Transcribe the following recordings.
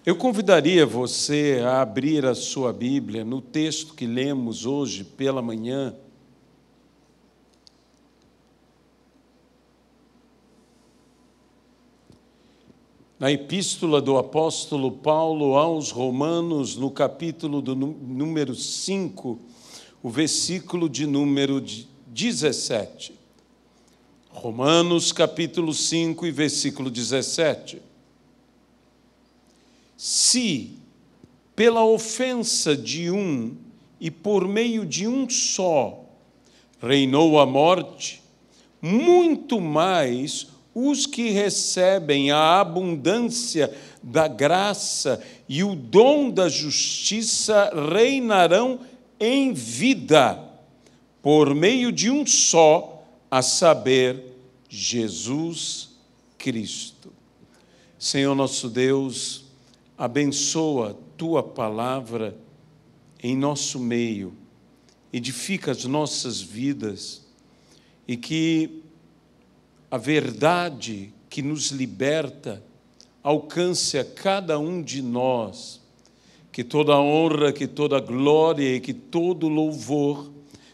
Eu convidaria você a abrir a sua Bíblia no texto que lemos hoje pela manhã. Na epístola do apóstolo Paulo aos Romanos, no capítulo do número 5, o versículo de número 17. Romanos, capítulo 5 e versículo 17. Se, pela ofensa de um e por meio de um só, reinou a morte, muito mais os que recebem a abundância da graça e o dom da justiça reinarão em vida, por meio de um só, a saber, Jesus Cristo. Senhor nosso Deus, abençoa a Tua palavra em nosso meio, edifica as nossas vidas e que a verdade que nos liberta alcance a cada um de nós, que toda honra, que toda glória e que todo louvor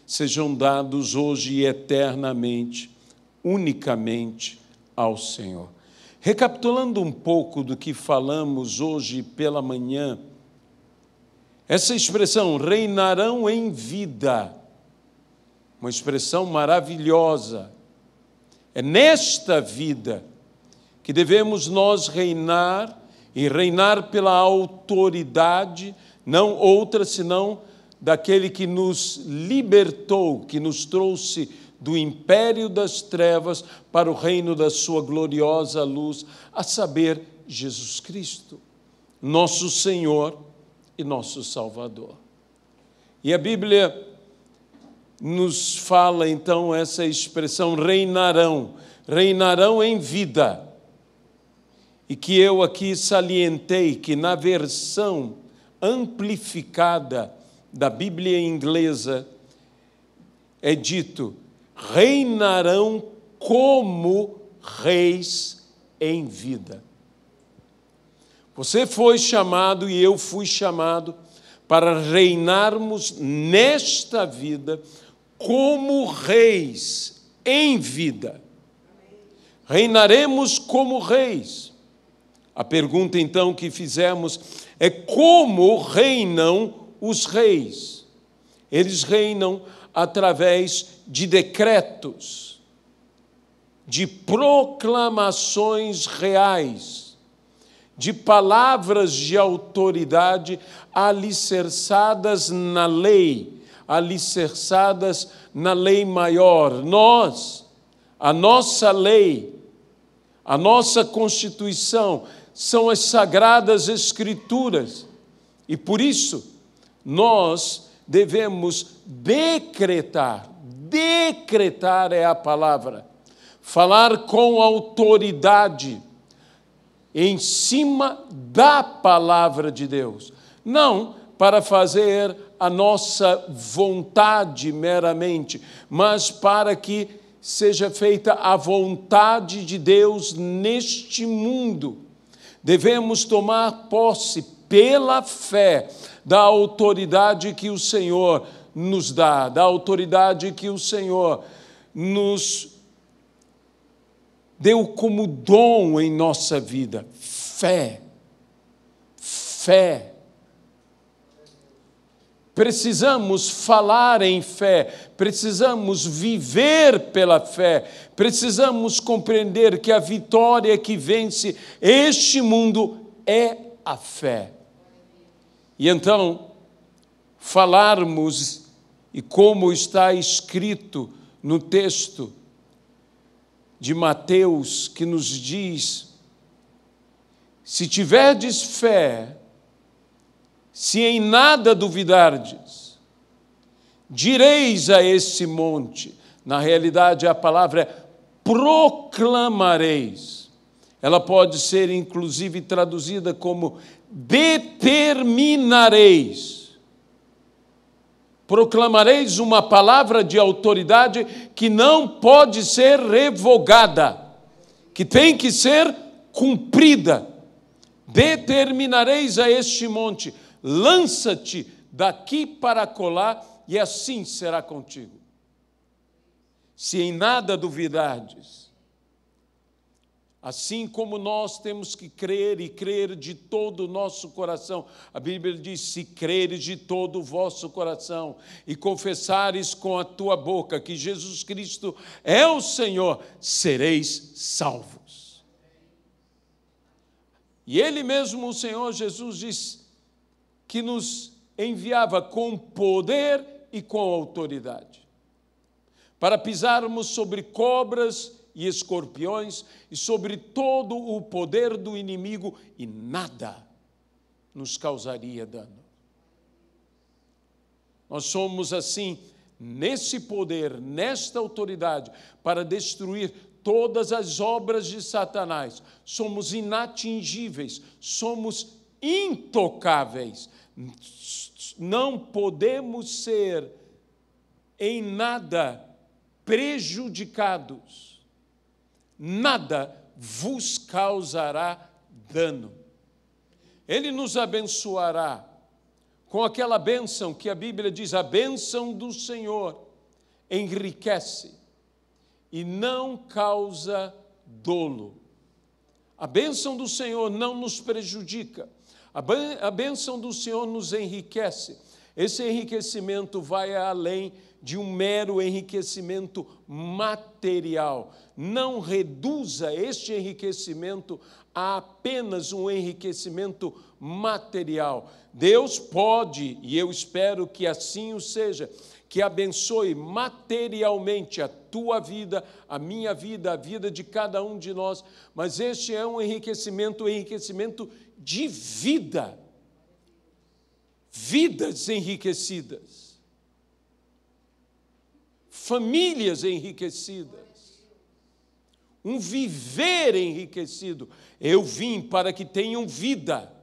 sejam dados hoje e eternamente, unicamente ao Senhor. Recapitulando um pouco do que falamos hoje pela manhã, essa expressão, reinarão em vida, uma expressão maravilhosa. É nesta vida que devemos nós reinar, e reinar pela autoridade, não outra senão daquele que nos libertou, que nos trouxe do império das trevas para o reino da sua gloriosa luz, a saber, Jesus Cristo, nosso Senhor e nosso Salvador. E a Bíblia nos fala, então, essa expressão, reinarão em vida. E que eu aqui salientei que na versão amplificada da Bíblia inglesa é dito, reinarão como reis em vida. Você foi chamado e eu fui chamado para reinarmos nesta vida como reis em vida. Reinaremos como reis. A pergunta, então, que fizemos é como reinam os reis? Eles reinam através de decretos, de proclamações reais, de palavras de autoridade alicerçadas na lei, alicerçadas na lei maior. A nossa lei, a nossa Constituição são as Sagradas Escrituras. E por isso, nós devemos decretar é a palavra, falar com autoridade em cima da palavra de Deus, não para fazer a nossa vontade meramente, mas para que seja feita a vontade de Deus neste mundo. Devemos tomar posse pela fé da autoridade que o Senhor nos dá, da autoridade que o Senhor nos deu como dom em nossa vida. Fé. Precisamos falar em fé, precisamos viver pela fé, precisamos compreender que a vitória que vence este mundo é a fé. E então, falarmos, e como está escrito no texto de Mateus, que nos diz, se tiverdes fé, se em nada duvidardes, direis a esse monte, na realidade a palavra é proclamareis. Ela pode ser inclusive traduzida como determinareis. Proclamareis uma palavra de autoridade que não pode ser revogada, que tem que ser cumprida. Determinareis a este monte: lança-te daqui para acolá, e assim será contigo. Se em nada duvidardes, assim como nós temos que crer e crer de todo o nosso coração. A Bíblia diz: se creres de todo o vosso coração e confessares com a tua boca que Jesus Cristo é o Senhor, sereis salvos. E Ele mesmo, o Senhor Jesus, diz que nos enviava com poder e com autoridade, para pisarmos sobre cobras e escorpiões, e sobre todo o poder do inimigo, e nada nos causaria dano. Nós somos assim, nesse poder, nesta autoridade, para destruir todas as obras de Satanás. Somos inatingíveis, somos intocáveis. Não podemos ser em nada prejudicados. Nada vos causará dano. Ele nos abençoará com aquela bênção que a Bíblia diz: a bênção do Senhor enriquece e não causa dolo. A bênção do Senhor não nos prejudica, a bênção do Senhor nos enriquece. Esse enriquecimento vai além de um mero enriquecimento material. Não reduza este enriquecimento a apenas um enriquecimento material. Deus pode, e eu espero que assim o seja, que abençoe materialmente a tua vida, a minha vida, a vida de cada um de nós, mas este é um enriquecimento de vida. Vidas enriquecidas, famílias enriquecidas, um viver enriquecido. Eu vim para que tenham vida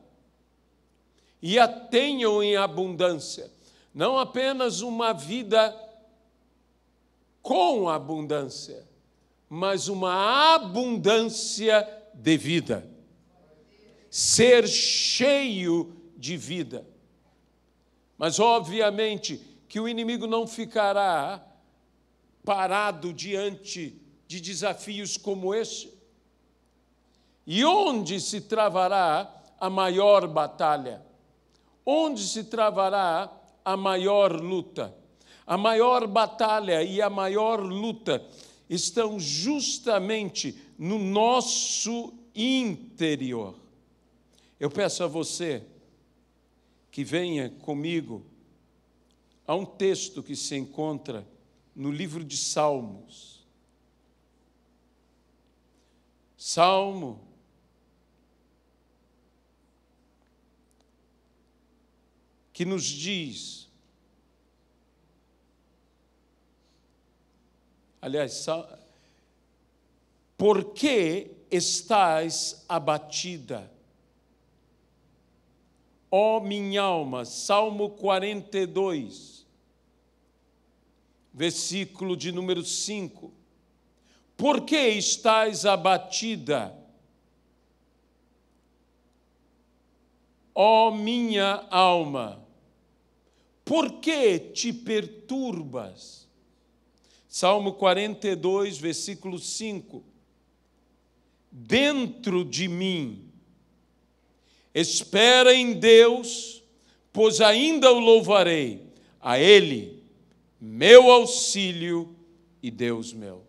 e a tenham em abundância, não apenas uma vida com abundância, mas uma abundância de vida, ser cheio de vida. Mas, obviamente, que o inimigo não ficará parado diante de desafios como este. E onde se travará a maior batalha? Onde se travará a maior luta? A maior batalha e a maior luta estão justamente no nosso interior. Eu peço a você que venha comigo a um texto que se encontra no livro de Salmos. Salmo que nos diz, aliás, por que estás abatida, ó minha alma? Salmo 42, versículo de número 5. Por que estás abatida, ó minha alma? Por que te perturbas? Salmo 42, versículo 5. Dentro de mim, espera em Deus, pois ainda o louvarei, a Ele, meu auxílio e Deus meu.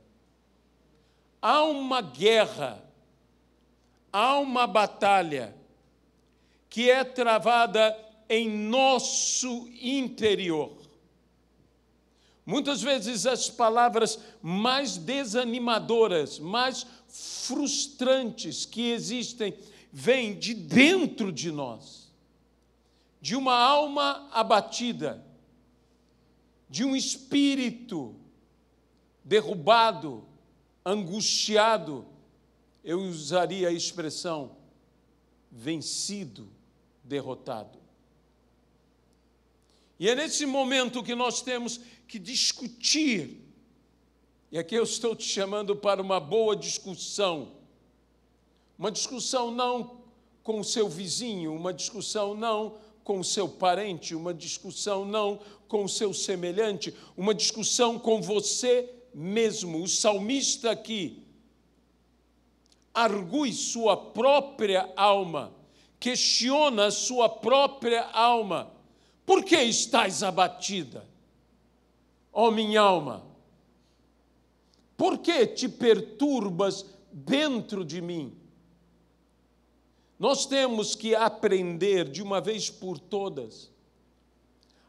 Há uma guerra, há uma batalha que é travada em nosso interior. Muitas vezes as palavras mais desanimadoras, mais frustrantes que existem, vêm de dentro de nós, de uma alma abatida, de um espírito derrubado, angustiado. Eu usaria a expressão vencido, derrotado. E é nesse momento que nós temos que discutir, e aqui eu estou te chamando para uma boa discussão, uma discussão não com o seu vizinho, uma discussão não com o seu parente, uma discussão não com o seu semelhante, uma discussão com você mesmo. O salmista aqui argue sua própria alma, questiona a sua própria alma. Por que estás abatida, ó minha alma? Por que te perturbas dentro de mim? Nós temos que aprender, de uma vez por todas,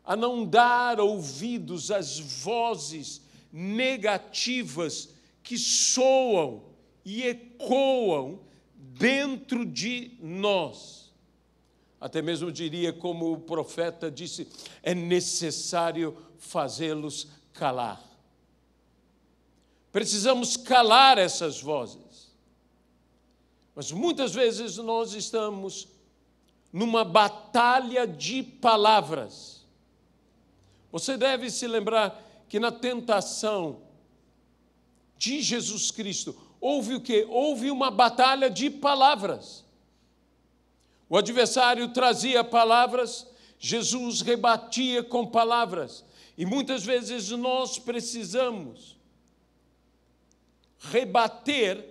a não dar ouvidos às vozes negativas que soam e ecoam dentro de nós. Até mesmo diria, como o profeta disse, é necessário fazê-los calar. Precisamos calar essas vozes. Mas muitas vezes nós estamos numa batalha de palavras. Você deve se lembrar que na tentação de Jesus Cristo, houve o quê? Houve uma batalha de palavras. O adversário trazia palavras, Jesus rebatia com palavras. E muitas vezes nós precisamos rebater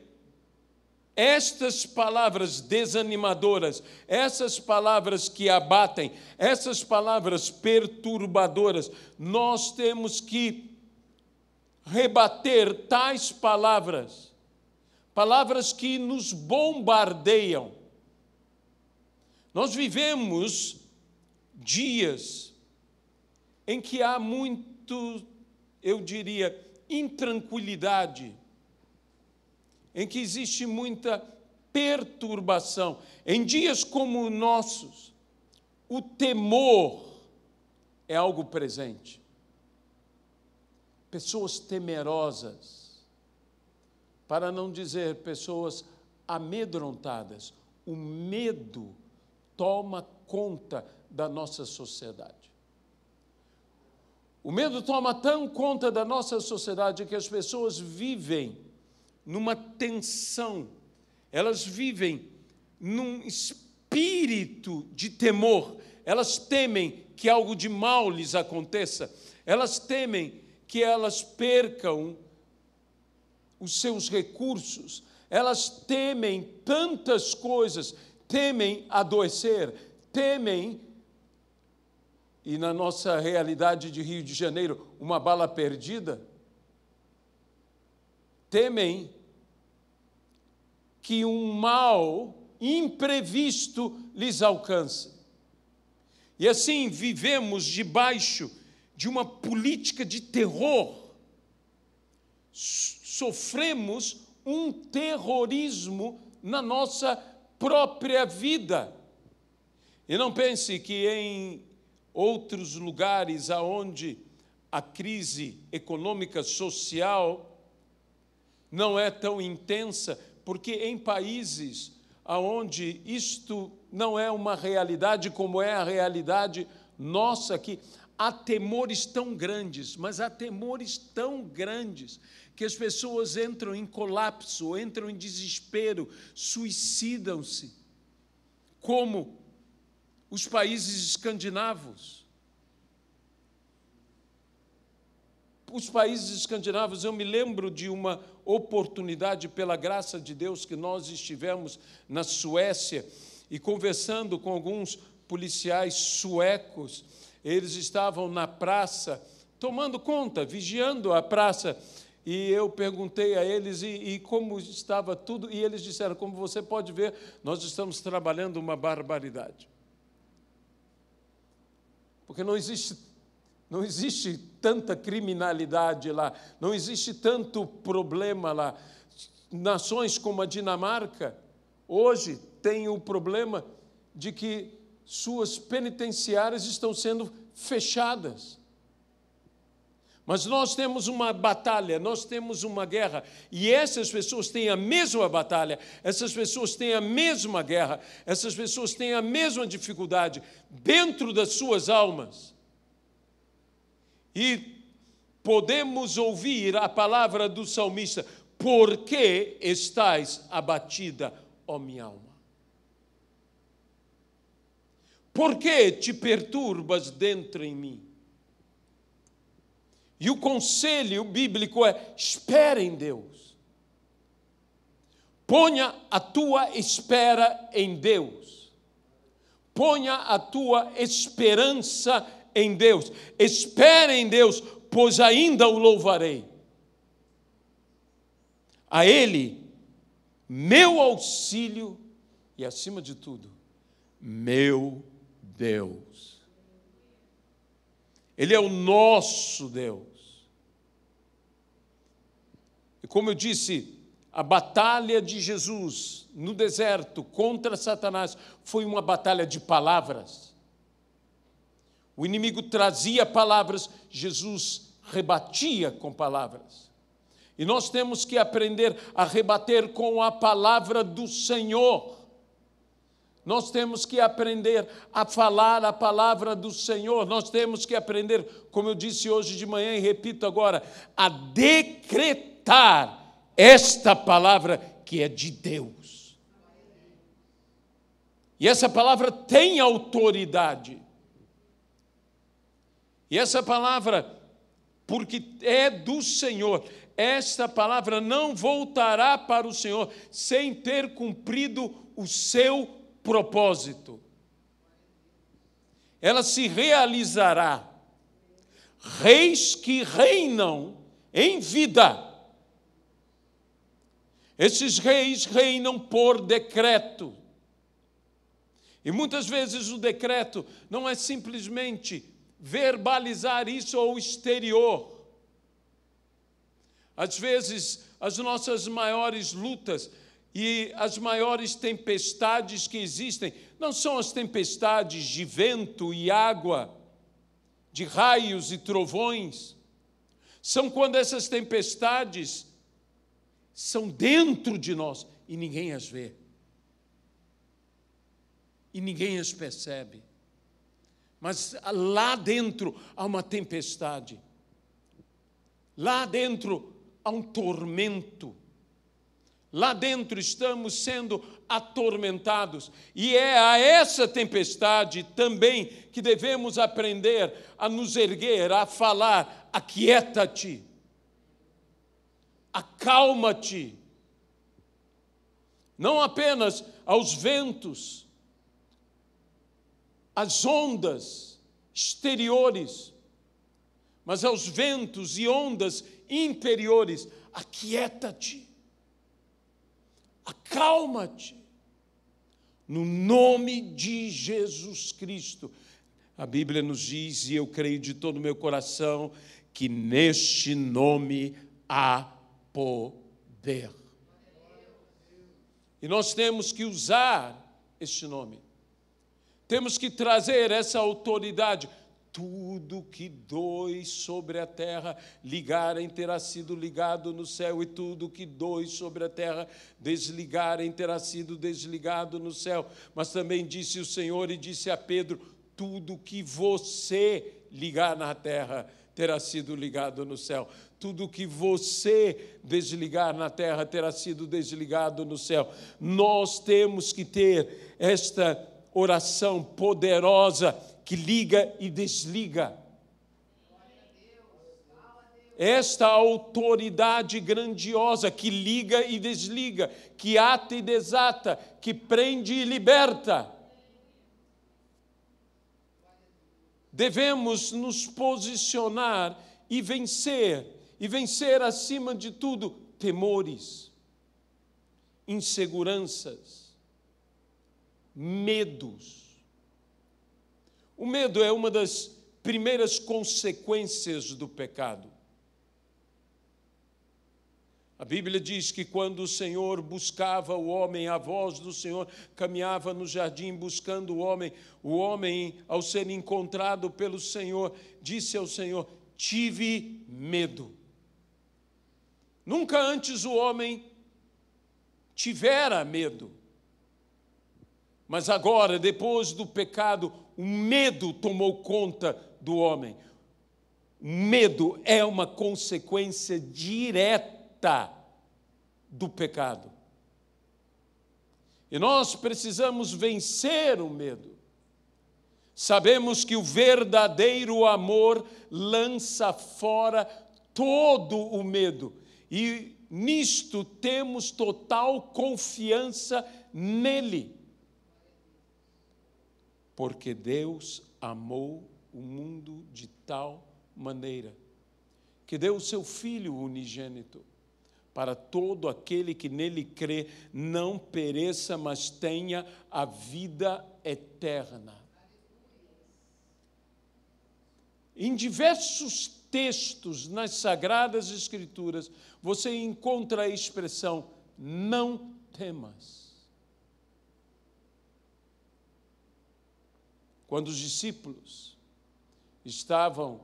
estas palavras desanimadoras, essas palavras que abatem, essas palavras perturbadoras. Nós temos que rebater tais palavras, palavras que nos bombardeiam. Nós vivemos dias em que há muito, eu diria, intranquilidade, em que existe muita perturbação. Em dias como os nossos, o temor é algo presente. Pessoas temerosas, para não dizer pessoas amedrontadas. O medo toma conta da nossa sociedade. O medo toma tão conta da nossa sociedade que as pessoas vivem numa tensão, elas vivem num espírito de temor, elas temem que algo de mal lhes aconteça, elas temem que elas percam os seus recursos, elas temem tantas coisas, temem adoecer, temem, e na nossa realidade de Rio de Janeiro, uma bala perdida, temem que um mal imprevisto lhes alcance. E assim vivemos debaixo de uma política de terror. Sofremos um terrorismo na nossa própria vida. E não pense que em outros lugares aonde a crise econômica, social não é tão intensa, porque em países onde isto não é uma realidade como é a realidade nossa aqui, há temores tão grandes, mas há temores tão grandes que as pessoas entram em colapso, entram em desespero, suicidam-se, como os países escandinavos. Os países escandinavos, eu me lembro de uma oportunidade, pela graça de Deus, que nós estivemos na Suécia e conversando com alguns policiais suecos. Eles estavam na praça, tomando conta, vigiando a praça, e eu perguntei a eles e como estava tudo, e eles disseram, como você pode ver, nós estamos trabalhando uma barbaridade. Porque não existe tanta criminalidade lá, não existe tanto problema lá. Nações como a Dinamarca, hoje, têm o problema de que suas penitenciárias estão sendo fechadas. Mas nós temos uma batalha, nós temos uma guerra, e essas pessoas têm a mesma batalha, essas pessoas têm a mesma guerra, essas pessoas têm a mesma dificuldade dentro das suas almas. E podemos ouvir a palavra do salmista: por que estais abatida, ó minha alma? Por que te perturbas dentro em mim? E o conselho bíblico é: espere em Deus. Ponha a tua espera em Deus. Ponha a tua esperança em Deus. Espere em Deus, pois ainda o louvarei. A Ele, meu auxílio e, acima de tudo, meu Deus. Ele é o nosso Deus. E como eu disse, a batalha de Jesus no deserto contra Satanás foi uma batalha de palavras. O inimigo trazia palavras, Jesus rebatia com palavras. E nós temos que aprender a rebater com a palavra do Senhor. Nós temos que aprender a falar a palavra do Senhor. Nós temos que aprender, como eu disse hoje de manhã e repito agora, a decretar esta palavra que é de Deus. E essa palavra tem autoridade. E essa palavra, porque é do Senhor, esta palavra não voltará para o Senhor sem ter cumprido o seu propósito. Ela se realizará. Reis que reinam em vida. Esses reis reinam por decreto. E muitas vezes o decreto não é simplesmente verbalizar isso ao exterior. Às vezes, as nossas maiores lutas e as maiores tempestades que existem não são as tempestades de vento e água, de raios e trovões. São quando essas tempestades são dentro de nós e ninguém as vê. E ninguém as percebe. Mas lá dentro há uma tempestade. Lá dentro há um tormento. Lá dentro estamos sendo atormentados. E é a essa tempestade também que devemos aprender a nos erguer, a falar: aquieta-te, acalma-te. Não apenas aos ventos, às ondas exteriores, mas aos ventos e ondas interiores. Aquieta-te, acalma-te, no nome de Jesus Cristo. A Bíblia nos diz, e eu creio de todo o meu coração, que neste nome há poder. E nós temos que usar este nome. Temos que trazer essa autoridade. Tudo que dois sobre a terra ligarem terá sido ligado no céu, e tudo que dois sobre a terra desligarem terá sido desligado no céu. Mas também disse o Senhor e disse a Pedro: tudo que você ligar na terra terá sido ligado no céu. Tudo que você desligar na terra terá sido desligado no céu. Nós temos que ter esta oração poderosa que liga e desliga. Esta autoridade grandiosa que liga e desliga, que ata e desata, que prende e liberta. Devemos nos posicionar e vencer acima de tudo temores, inseguranças, medos. O medo é uma das primeiras consequências do pecado. A Bíblia diz que quando o Senhor buscava o homem, a voz do Senhor caminhava no jardim buscando o homem, ao ser encontrado pelo Senhor, disse ao Senhor: tive medo. Nunca antes o homem tivera medo. Mas agora, depois do pecado, o medo tomou conta do homem. O medo é uma consequência direta do pecado. E nós precisamos vencer o medo. Sabemos que o verdadeiro amor lança fora todo o medo. E nisto temos total confiança nele. Porque Deus amou o mundo de tal maneira que deu o seu Filho unigênito, para todo aquele que nele crê não pereça, mas tenha a vida eterna. Em diversos textos nas Sagradas Escrituras, você encontra a expressão, não temas. Quando os discípulos estavam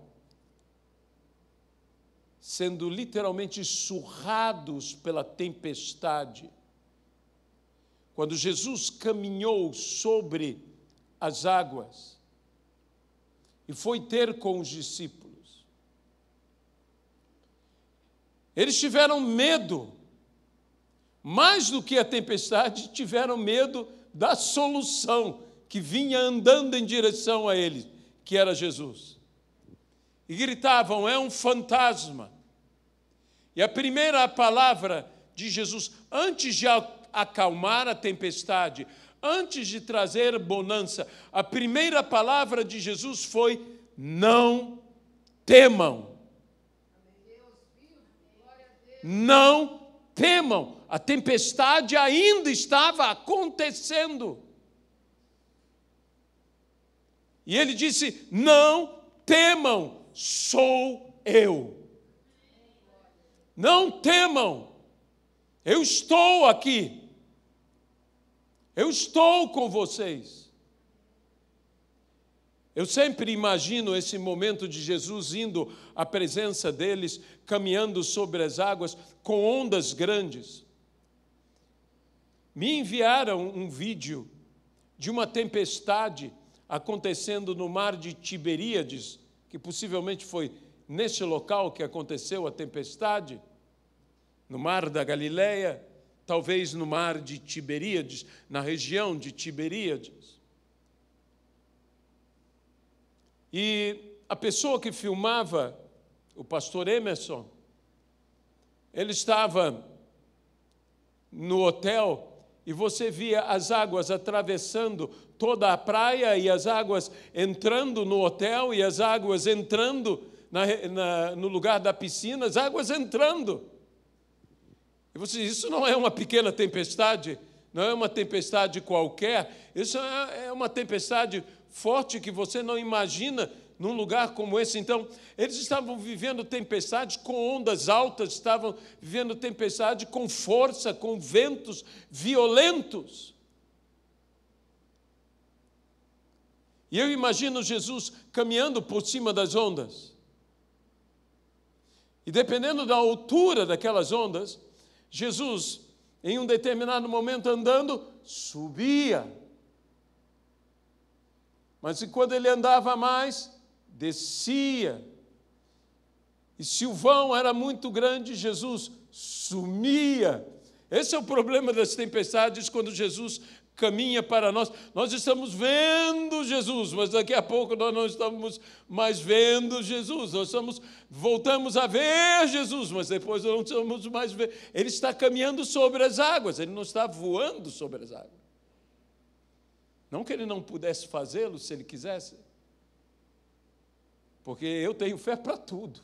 sendo literalmente surrados pela tempestade, quando Jesus caminhou sobre as águas e foi ter com os discípulos, eles tiveram medo, mais do que a tempestade, tiveram medo da solução que vinha andando em direção a eles, que era Jesus. E gritavam, é um fantasma. E a primeira palavra de Jesus, antes de acalmar a tempestade, antes de trazer bonança, a primeira palavra de Jesus foi, não temam. Não temam. A tempestade ainda estava acontecendo. E ele disse, não temam, sou eu. Não temam, eu estou aqui. Eu estou com vocês. Eu sempre imagino esse momento de Jesus indo à presença deles, caminhando sobre as águas com ondas grandes. Me enviaram um vídeo de uma tempestade acontecendo no mar de Tiberíades, que possivelmente foi nesse local que aconteceu a tempestade, no mar da Galileia, talvez no mar de Tiberíades, na região de Tiberíades. E a pessoa que filmava, o pastor Emerson, ele estava no hotel e você via as águas atravessando toda a praia e as águas entrando no hotel e as águas entrando no lugar da piscina, as águas entrando. E você diz, isso não é uma pequena tempestade, não é uma tempestade qualquer, isso é uma tempestade forte que você não imagina num lugar como esse. Então, eles estavam vivendo tempestades com ondas altas, estavam vivendo tempestade com força, com ventos violentos. E eu imagino Jesus caminhando por cima das ondas. E dependendo da altura daquelas ondas, Jesus, em um determinado momento andando, subia. Mas quando ele andava mais, descia. E se o vão era muito grande, Jesus sumia. Esse é o problema das tempestades quando Jesus caminha para nós. Nós estamos vendo Jesus, mas daqui a pouco nós não estamos mais vendo Jesus. Voltamos a ver Jesus, mas depois não estamos mais vendo. Ele está caminhando sobre as águas, ele não está voando sobre as águas. Não que ele não pudesse fazê-lo se ele quisesse, porque eu tenho fé para tudo.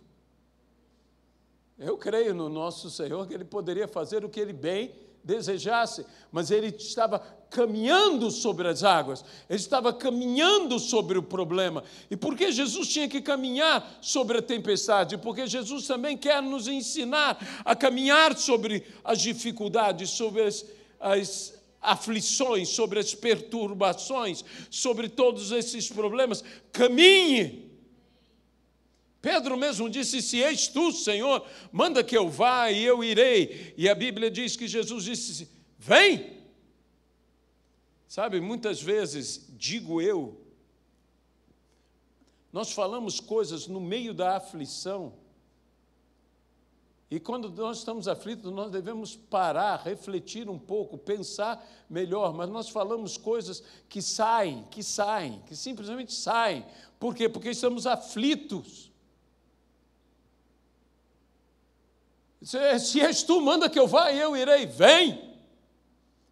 Eu creio no nosso Senhor que ele poderia fazer o que ele bem desejasse, mas ele estava caminhando sobre as águas, ele estava caminhando sobre o problema. E por que Jesus tinha que caminhar sobre a tempestade? Porque Jesus também quer nos ensinar a caminhar sobre as dificuldades, sobre as aflições, sobre as perturbações, sobre todos esses problemas. Caminhe. Pedro mesmo disse, se és tu, Senhor, manda que eu vá e eu irei. E a Bíblia diz que Jesus disse, vem. Sabe, muitas vezes, digo eu, nós falamos coisas no meio da aflição E quando nós estamos aflitos, nós devemos parar, refletir um pouco, pensar melhor, mas nós falamos coisas que simplesmente saem. Por quê? Porque estamos aflitos. Se és tu, manda que eu vá e eu irei. Vem!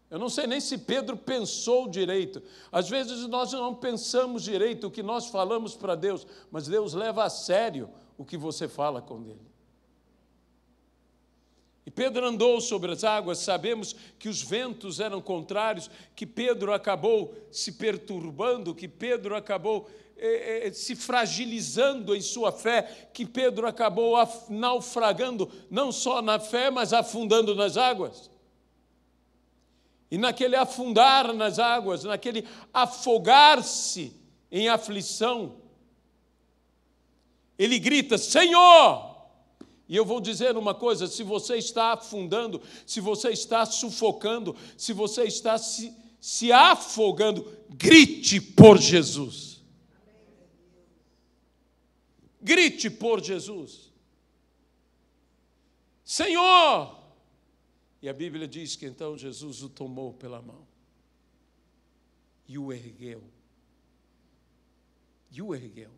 Eu não sei nem se Pedro pensou direito. Às vezes nós não pensamos direito o que nós falamos para Deus, mas Deus leva a sério o que você fala com Ele. E Pedro andou sobre as águas, sabemos que os ventos eram contrários, que Pedro acabou se perturbando, que Pedro acabou se fragilizando em sua fé, que Pedro acabou naufragando, não só na fé, mas afundando nas águas. E naquele afundar nas águas, naquele afogar-se em aflição, ele grita: Senhor! E eu vou dizer uma coisa, se você está afundando, se você está sufocando, se você está se afogando, grite por Jesus. Grite por Jesus. Senhor! E a Bíblia diz que então Jesus o tomou pela mão e o ergueu. E o ergueu.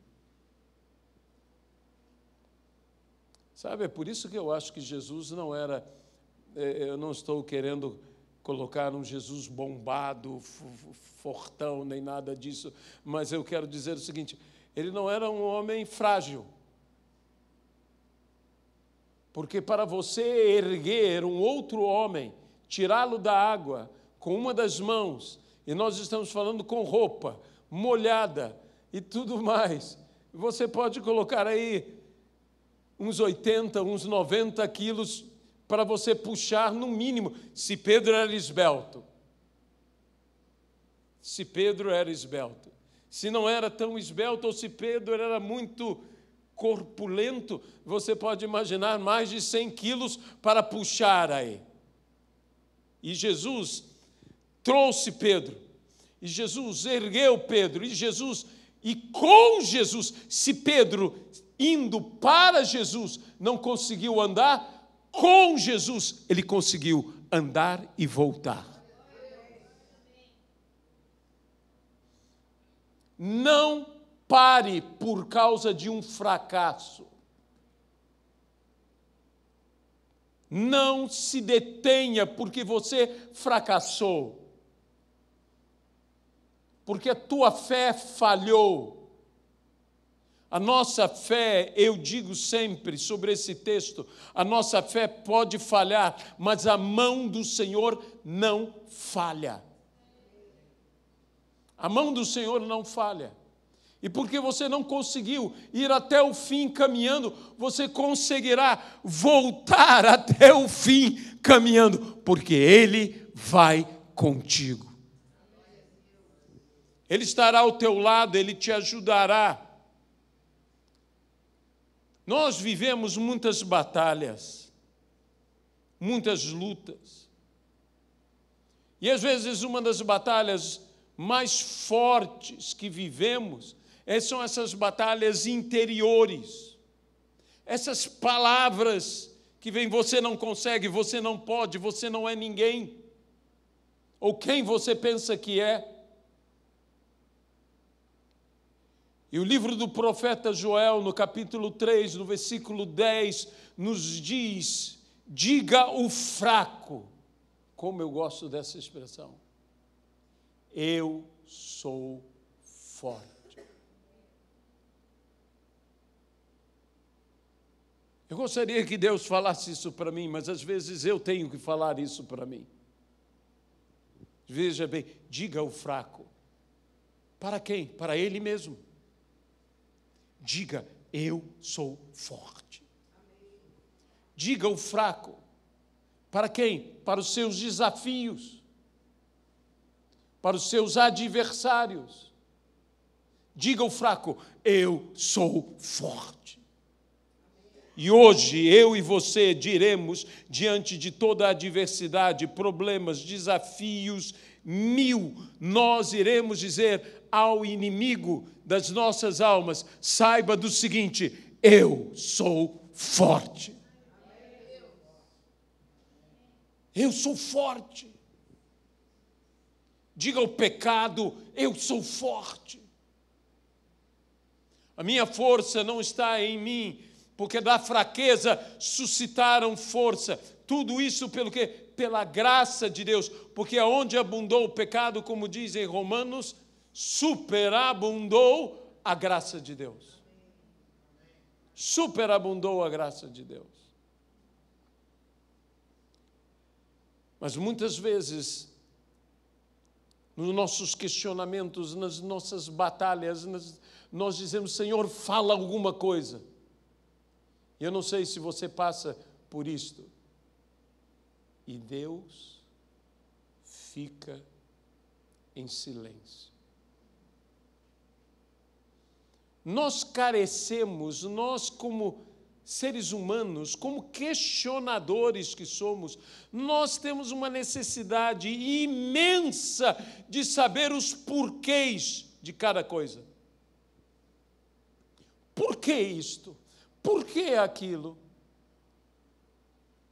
Sabe, é por isso que eu acho que Jesus não era, eu não estou querendo colocar um Jesus bombado, fortão, nem nada disso, mas eu quero dizer o seguinte, ele não era um homem frágil. Porque para você erguer um outro homem, tirá-lo da água com uma das mãos, e nós estamos falando com roupa molhada e tudo mais, você pode colocar aí uns 80, uns 90 quilos para você puxar no mínimo, se Pedro era esbelto. Se Pedro era esbelto. Se não era tão esbelto, ou se Pedro era muito corpulento, você pode imaginar mais de 100 quilos para puxar aí. E Jesus trouxe Pedro, e Jesus ergueu Pedro, e com Jesus, se Pedro indo para Jesus não conseguiu andar, com Jesus ele conseguiu andar e voltar. Não pare por causa de um fracasso. Não se detenha porque você fracassou. Porque a tua fé falhou. A nossa fé, eu digo sempre sobre esse texto, a nossa fé pode falhar, mas a mão do Senhor não falha. A mão do Senhor não falha. E porque você não conseguiu ir até o fim caminhando, você conseguirá voltar até o fim caminhando, porque Ele vai contigo. Ele estará ao teu lado, Ele te ajudará. Nós vivemos muitas batalhas, muitas lutas. E às vezes uma das batalhas mais fortes que vivemos são essas batalhas interiores. Essas palavras que vêm, você não consegue, você não pode, você não é ninguém. Ou quem você pensa que é. E o livro do profeta Joel, no capítulo 3, no versículo 10, nos diz: diga o fraco, como eu gosto dessa expressão, eu sou forte. Eu gostaria que Deus falasse isso para mim, mas às vezes eu tenho que falar isso para mim. Veja bem, diga o fraco. Para quem? Para ele mesmo. Diga, eu sou forte. Diga o fraco. Para quem? Para os seus desafios. Para os seus adversários. Diga o fraco, eu sou forte. E hoje, eu e você diremos, diante de toda a adversidade, problemas, desafios, nós iremos dizer ao inimigo das nossas almas: saiba do seguinte, eu sou forte. Eu sou forte. Diga ao pecado: eu sou forte. A minha força não está em mim, porque da fraqueza suscitaram força. Tudo isso pelo quê? Pela graça de Deus. Porque aonde abundou o pecado, como diz em Romanos, superabundou a graça de Deus. Superabundou a graça de Deus. Mas muitas vezes, nos nossos questionamentos, nas nossas batalhas, nós dizemos: Senhor, fala alguma coisa. Eu não sei se você passa por isto. E Deus fica em silêncio. Nós carecemos, nós como seres humanos, como questionadores que somos, nós temos uma necessidade imensa de saber os porquês de cada coisa. Por que isto? Por que aquilo?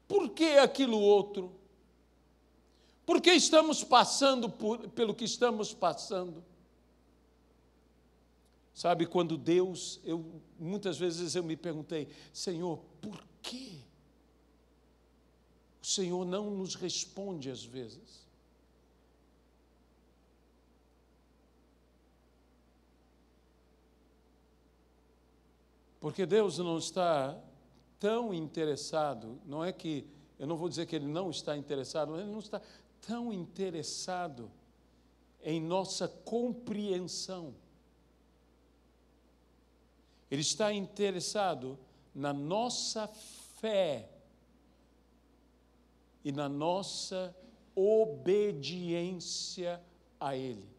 Por que aquilo outro? Por que estamos passando pelo que estamos passando? Sabe, quando Deus, muitas vezes eu me perguntei: Senhor, por quê? O Senhor não nos responde às vezes. Porque Deus não está tão interessado, não é que, eu não vou dizer que Ele não está interessado, mas Ele não está tão interessado em nossa compreensão. Ele está interessado na nossa fé e na nossa obediência a Ele.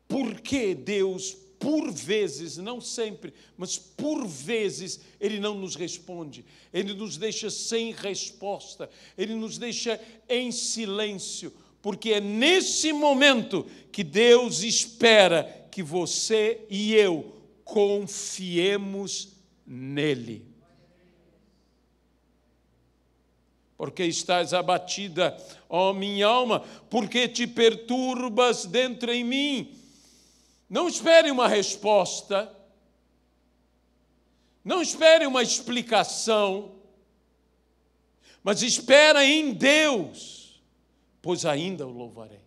Por que Deus, por vezes, não sempre, mas por vezes, Ele não nos responde? Ele nos deixa sem resposta, Ele nos deixa em silêncio, porque é nesse momento que Deus espera que você e eu confiemos nele. Porque estás abatida, ó minha alma, porque te perturbas dentro em mim. Não espere uma resposta, não espere uma explicação, mas espera em Deus, pois ainda o louvarei.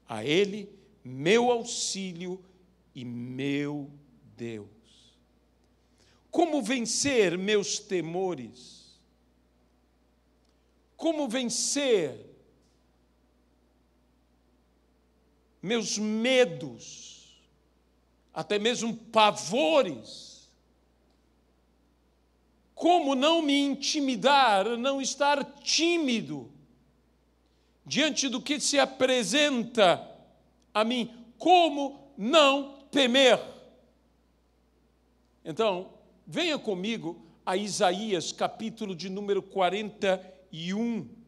A Ele, meu auxílio e meu Deus. Como vencer meus temores? Como vencer meus medos, até mesmo pavores? Como não me intimidar, não estar tímido diante do que se apresenta a mim? Como não temer? Então, venha comigo a Isaías, capítulo de número 41.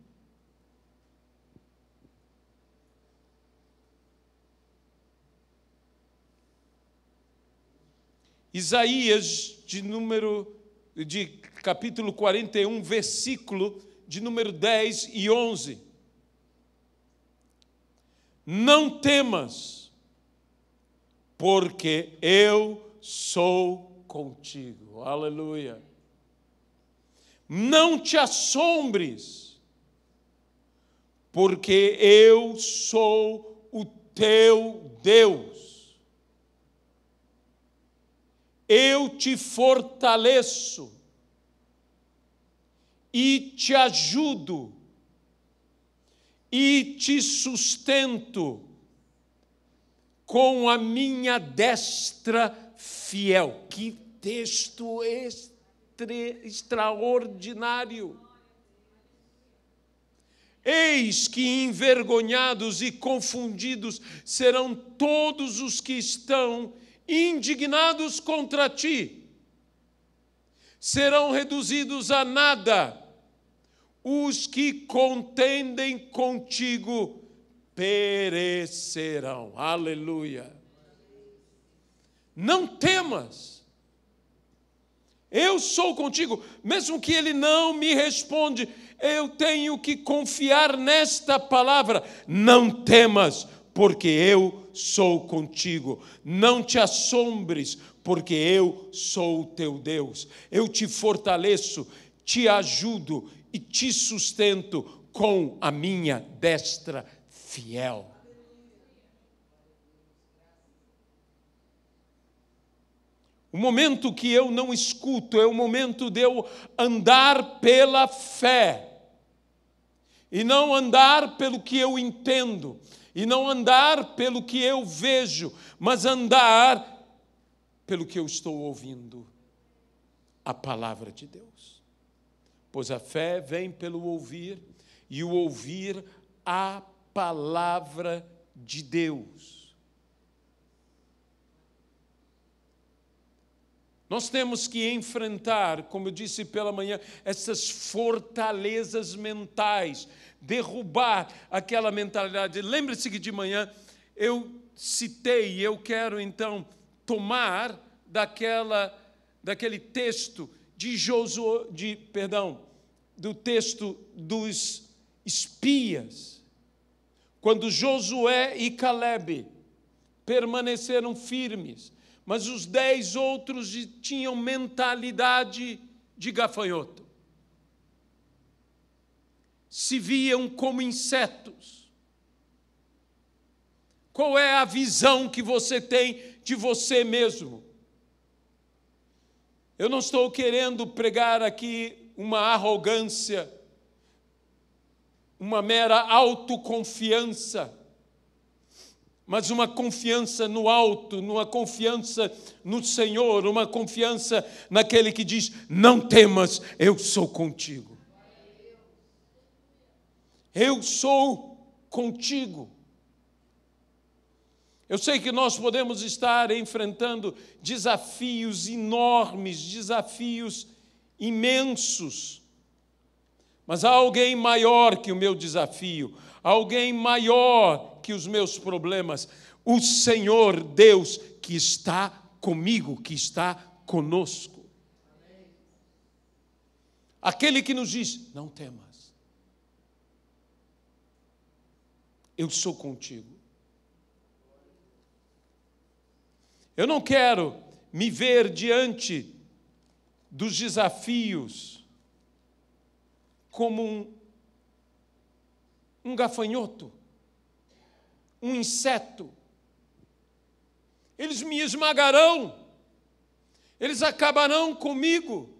Isaías, de capítulo 41, versículo de número 10 e 11. Não temas, porque eu sou contigo. Aleluia. Não te assombres, porque eu sou o teu Deus. Eu te fortaleço e te ajudo e te sustento com a minha destra fiel. Que texto extraordinário! Eis que envergonhados e confundidos serão todos os que estão indignados contra ti. Serão reduzidos a nada os que contendem contigo, perecerão. Aleluia. Não temas, Eu sou contigo. Mesmo que ele não me responde, eu tenho que confiar nesta palavra. Não temas, porque eu sou contigo. Não te assombres, porque eu sou o teu Deus. Eu te fortaleço, te ajudo e te sustento com a minha destra fiel. O momento que eu não escuto é o momento de eu andar pela fé. E não andar pelo que eu entendo. E não andar pelo que eu vejo. Mas andar pelo que eu estou ouvindo. A palavra de Deus. Pois a fé vem pelo ouvir. E o ouvir a palavra de Deus. Nós temos que enfrentar, como eu disse pela manhã, essas fortalezas mentais, derrubar aquela mentalidade. Lembre-se que de manhã eu citei, e eu quero então tomar daquele texto de Josué, do texto dos espias, quando Josué e Calebe permaneceram firmes. Mas os 10 outros tinham mentalidade de gafanhoto. Se viam como insetos. Qual é a visão que você tem de você mesmo? Eu não estou querendo pregar aqui uma arrogância, uma mera autoconfiança, mas uma confiança no alto, uma confiança no Senhor, uma confiança naquele que diz: não temas, eu sou contigo. Eu sou contigo. Eu sei que nós podemos estar enfrentando desafios enormes, desafios imensos, mas há alguém maior que o meu desafio, alguém maior que os meus problemas, o Senhor Deus que está comigo, que está conosco. Aquele que nos diz: não temas, eu sou contigo. Eu não quero me ver diante dos desafios como um gafanhoto, um inseto. Eles me esmagarão, eles acabarão comigo.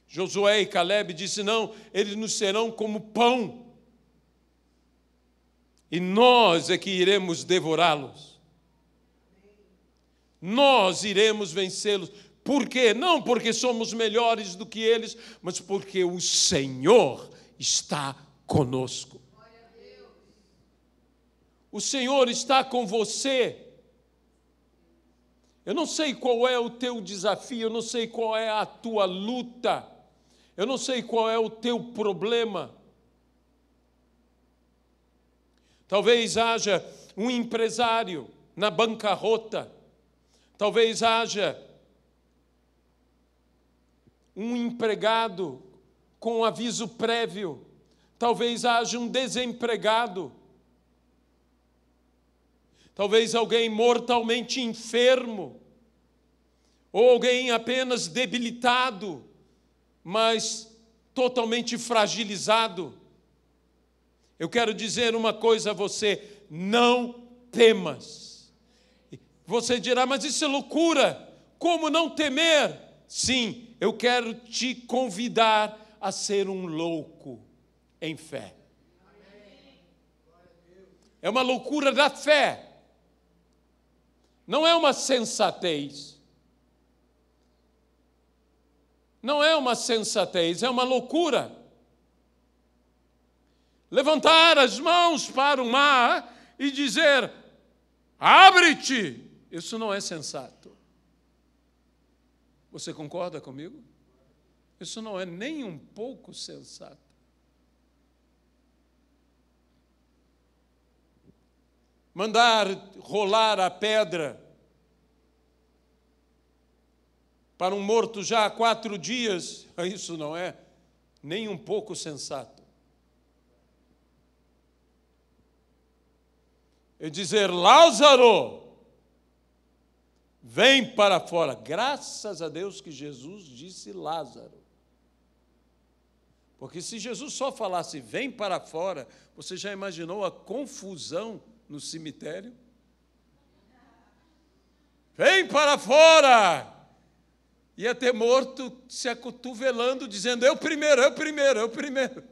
Josué e Calebe disse: não, eles nos serão como pão, e nós é que iremos devorá-los. Nós iremos vencê-los. Por quê? Não porque somos melhores do que eles, mas porque o Senhor está conosco. O Senhor está com você. Eu não sei qual é o teu desafio, eu não sei qual é a tua luta, eu não sei qual é o teu problema. Talvez haja um empresário na bancarrota, talvez haja um empregado com aviso prévio, talvez haja um desempregado, talvez alguém mortalmente enfermo, ou alguém apenas debilitado, mas totalmente fragilizado. Eu quero dizer uma coisa a você: não temas. Você dirá: mas isso é loucura, como não temer? Sim, eu quero te convidar a ser um louco em fé. É uma loucura da fé. Não é uma sensatez. Não é uma sensatez, é uma loucura. Levantar as mãos para o mar e dizer: abre-te. Isso não é sensato. Você concorda comigo? Isso não é nem um pouco sensato. Mandar rolar a pedra para um morto já há 4 dias, isso não é nem um pouco sensato. E dizer: Lázaro, vem para fora. Graças a Deus que Jesus disse Lázaro. Porque se Jesus só falasse vem para fora, você já imaginou a confusão no cemitério? Vem para fora! Ia ter morto se acotovelando, dizendo eu primeiro, eu primeiro, eu primeiro.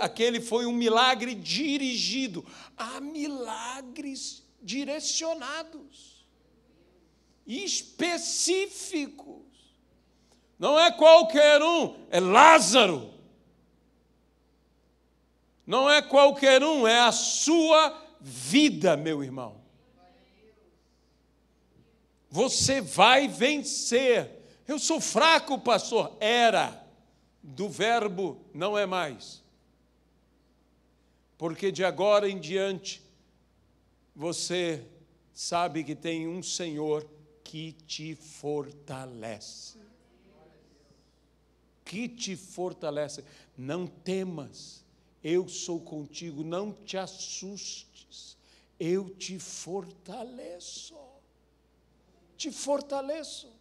Aquele foi um milagre dirigido. Há milagres direcionados, específicos. Não é qualquer um, é Lázaro. Não é qualquer um, é a sua vida, meu irmão. Você vai vencer. Eu sou fraco, pastor. Era. Do verbo não é mais. Porque de agora em diante, você sabe que tem um Senhor que te fortalece. Que te fortalece. Não temas, eu sou contigo, não te assustes, eu te fortaleço. Te fortaleço.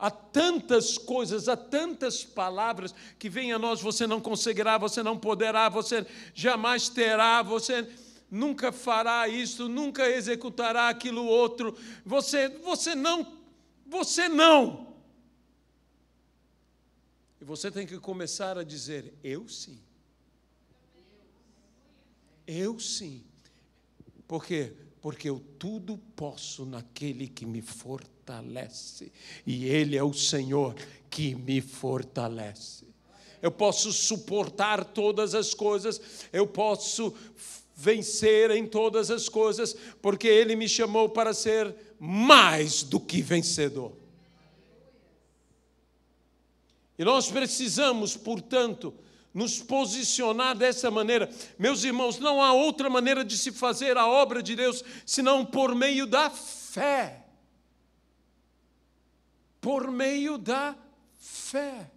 Há tantas coisas, há tantas palavras que vêm a nós: você não conseguirá, você não poderá, você jamais terá, você nunca fará isso, nunca executará aquilo outro, você não. E você tem que começar a dizer: eu sim. Eu sim. Por quê? Porque eu tudo posso naquele que me fortalece. E Ele é o Senhor que me fortalece. Eu posso suportar todas as coisas, eu posso vencer em todas as coisas, porque Ele me chamou para ser mais do que vencedor. E nós precisamos, portanto, nos posicionar dessa maneira. Meus irmãos, não há outra maneira de se fazer a obra de Deus senão por meio da fé. Por meio da fé.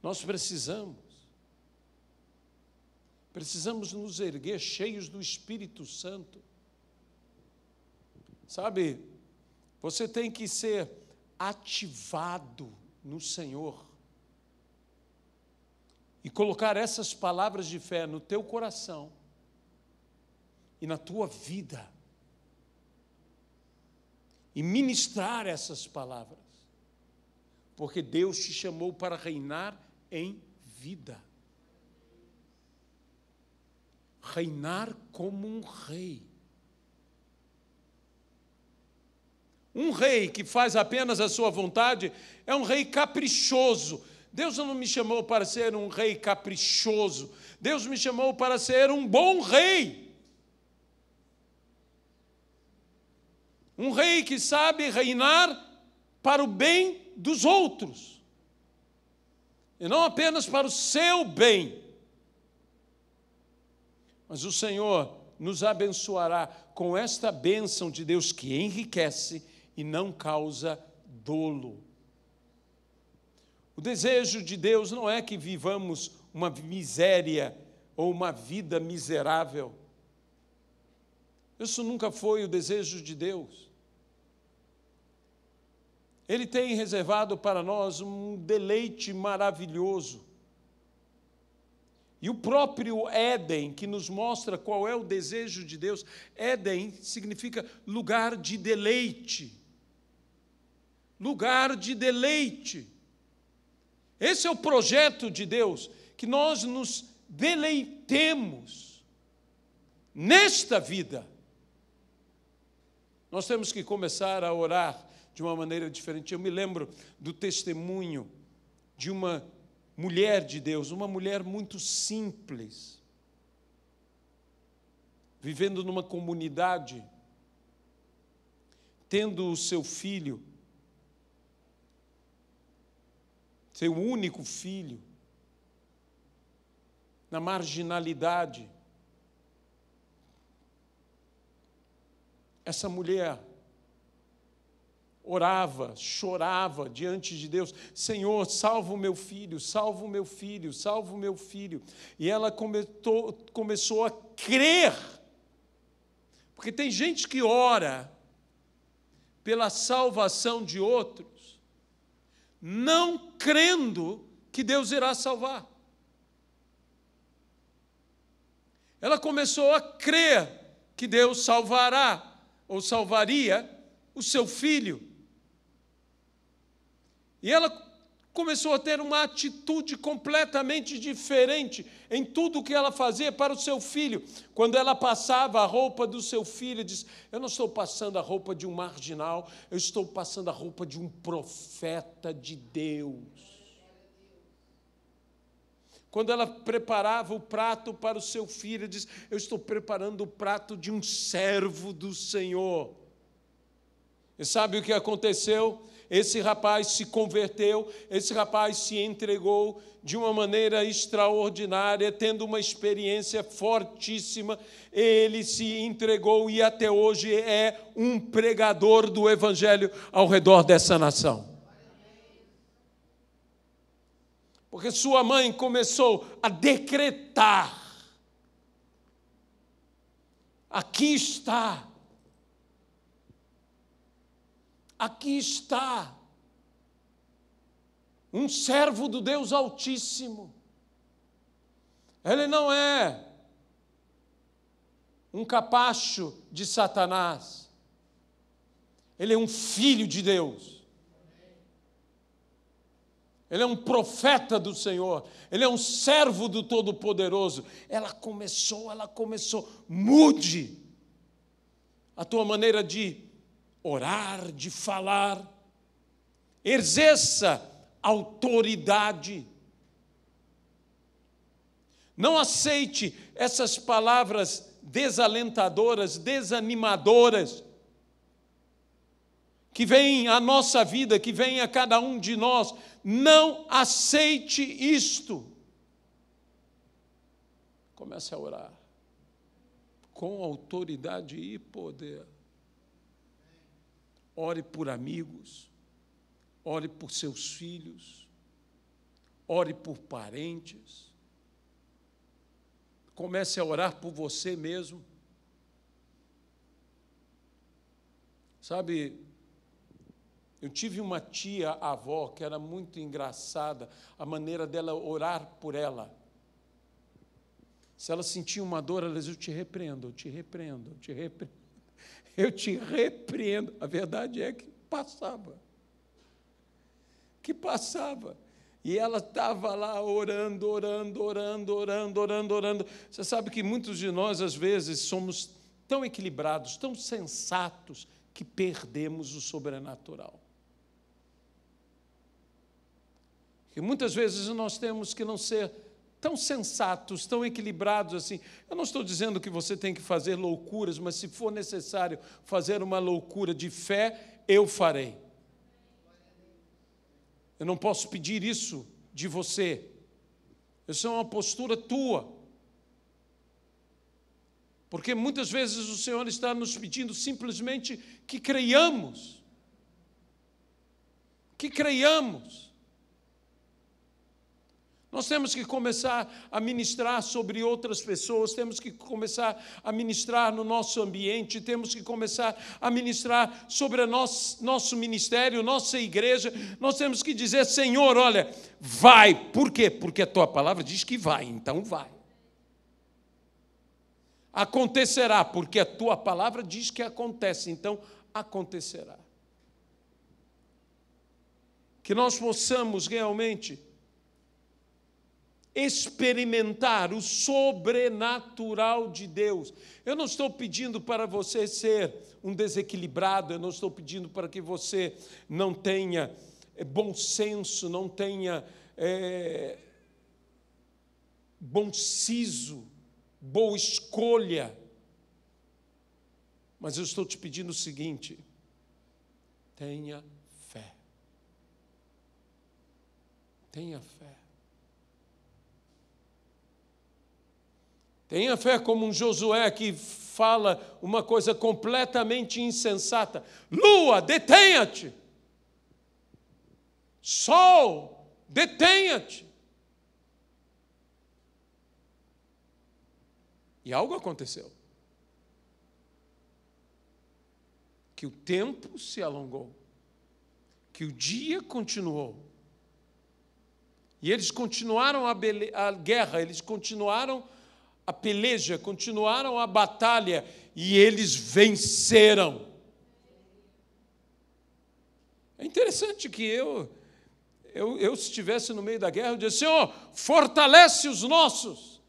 Nós precisamos nos erguer cheios do Espírito Santo. Sabe, você tem que ser ativado no Senhor e colocar essas palavras de fé no teu coração e na tua vida e ministrar essas palavras, porque Deus te chamou para reinar em vida, reinar como um rei. Um rei que faz apenas a sua vontade é um rei caprichoso. Deus não me chamou para ser um rei caprichoso. Deus me chamou para ser um bom rei. Um rei que sabe reinar para o bem dos outros. E não apenas para o seu bem. Mas o Senhor nos abençoará com esta bênção de Deus que enriquece e não causa dolo. O desejo de Deus não é que vivamos uma miséria ou uma vida miserável. Isso nunca foi o desejo de Deus. Ele tem reservado para nós um deleite maravilhoso. E o próprio Éden, que nos mostra qual é o desejo de Deus, Éden significa lugar de deleite. Lugar de deleite. Esse é o projeto de Deus, que nós nos deleitemos nesta vida. Nós temos que começar a orar de uma maneira diferente. Eu me lembro do testemunho de uma mulher de Deus, uma mulher muito simples, vivendo numa comunidade, tendo o seu filho, seu único filho, na marginalidade. Essa mulher orava, chorava diante de Deus: Senhor, salva o meu filho, salva o meu filho, salva o meu filho. E ela começou a crer, porque tem gente que ora pela salvação de outros, não crendo que Deus irá salvar. Ela começou a crer que Deus salvará, ou salvaria, o seu filho. E ela começou a ter uma atitude completamente diferente em tudo o que ela fazia para o seu filho. Quando ela passava a roupa do seu filho, disse: eu não estou passando a roupa de um marginal, eu estou passando a roupa de um profeta de Deus. Quando ela preparava o prato para o seu filho, disse: eu estou preparando o prato de um servo do Senhor. E sabe o que aconteceu? Esse rapaz se converteu, esse rapaz se entregou de uma maneira extraordinária, tendo uma experiência fortíssima. Ele se entregou e até hoje é um pregador do Evangelho ao redor dessa nação. Porque sua mãe começou a decretar: aqui está. Aqui está um servo do Deus Altíssimo. Ele não é um capacho de Satanás. Ele é um filho de Deus. Ele é um profeta do Senhor. Ele é um servo do Todo-Poderoso. Ela começou. Mude a tua maneira de orar, de falar. Exerça autoridade. Não aceite essas palavras desalentadoras, desanimadoras, que vêm à nossa vida, que vêm a cada um de nós. Não aceite isto. Comece a orar com autoridade e poder. Ore por amigos, ore por seus filhos, ore por parentes. Comece a orar por você mesmo. Sabe, eu tive uma tia-avó que era muito engraçada, a maneira dela orar por ela. Se ela sentia uma dor, ela dizia: eu te repreendo, eu te repreendo, eu te repreendo. Eu te repreendo. A verdade é que passava. E ela estava lá orando. Você sabe que muitos de nós, às vezes, somos tão equilibrados, tão sensatos, que perdemos o sobrenatural. E muitas vezes nós temos que não ser tão sensatos, tão equilibrados assim. Eu não estou dizendo que você tem que fazer loucuras, mas se for necessário fazer uma loucura de fé, eu farei. Eu não posso pedir isso de você. Isso é uma postura tua. Porque muitas vezes o Senhor está nos pedindo simplesmente que creiamos. Que creiamos. Nós temos que começar a ministrar sobre outras pessoas, temos que começar a ministrar no nosso ambiente, temos que começar a ministrar sobre nosso ministério, nossa igreja. Nós temos que dizer: Senhor, olha, vai. Por quê? Porque a tua palavra diz que vai, então vai. Acontecerá, porque a tua palavra diz que acontece, então acontecerá. Que nós possamos realmente experimentar o sobrenatural de Deus. Eu não estou pedindo para você ser um desequilibrado, eu não estou pedindo para que você não tenha bom senso, não tenha bom siso, boa escolha. Mas eu estou te pedindo o seguinte: tenha fé. Tenha fé. Tenha fé como um Josué que fala uma coisa completamente insensata. Lua, detenha-te. Sol, detenha-te. E algo aconteceu. Que o tempo se alongou. Que o dia continuou. E eles continuaram a guerra, eles continuaram a peleja, continuaram a batalha, e eles venceram. É interessante que eu se estivesse no meio da guerra, eu dizia: Senhor, fortalece os nossos.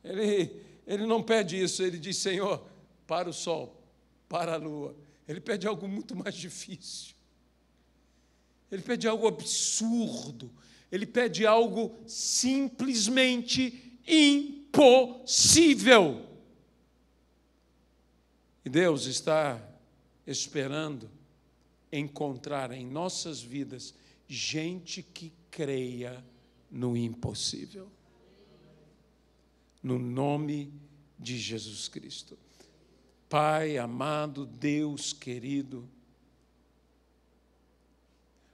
Ele não pede isso, ele diz: Senhor, para o sol, para a lua. Ele pede algo muito mais difícil. Ele pede algo absurdo. Ele pede algo simplesmente impossível. E Deus está esperando encontrar em nossas vidas gente que creia no impossível. No nome de Jesus Cristo. Pai amado, Deus querido,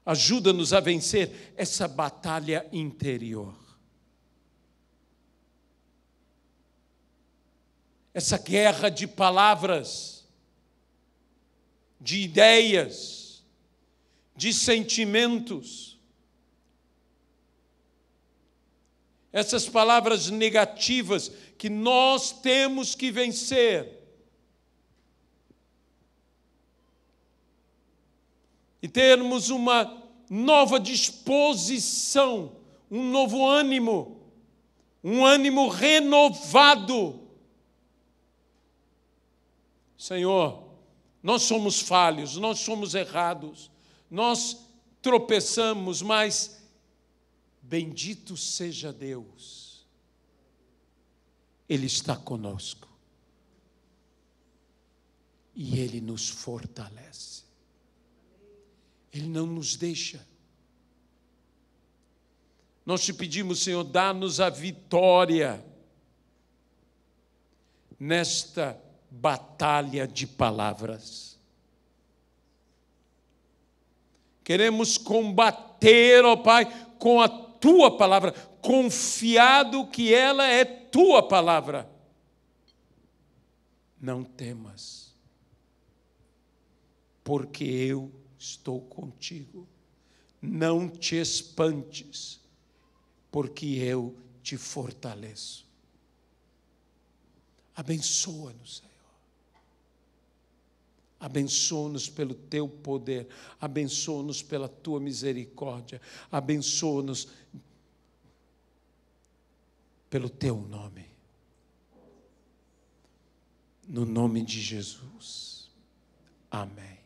ajuda-nos a vencer essa batalha interior. Essa guerra de palavras, de ideias, de sentimentos. Essas palavras negativas que nós temos que vencer. E termos uma nova disposição, um novo ânimo, um ânimo renovado. Senhor, nós somos falhos, nós somos errados, nós tropeçamos, mas bendito seja Deus, Ele está conosco e Ele nos fortalece. Ele não nos deixa. Nós te pedimos, Senhor, dá-nos a vitória nesta batalha de palavras. Queremos combater, ó Pai, com a Tua palavra, confiado que ela é Tua palavra. Não temas, porque eu estou contigo. Não te espantes, porque eu te fortaleço. Abençoa-nos, Senhor. Abençoa-nos pelo Teu poder. Abençoa-nos pela Tua misericórdia. Abençoa-nos pelo Teu nome. No nome de Jesus. Amém.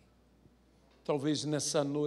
Talvez nessa noite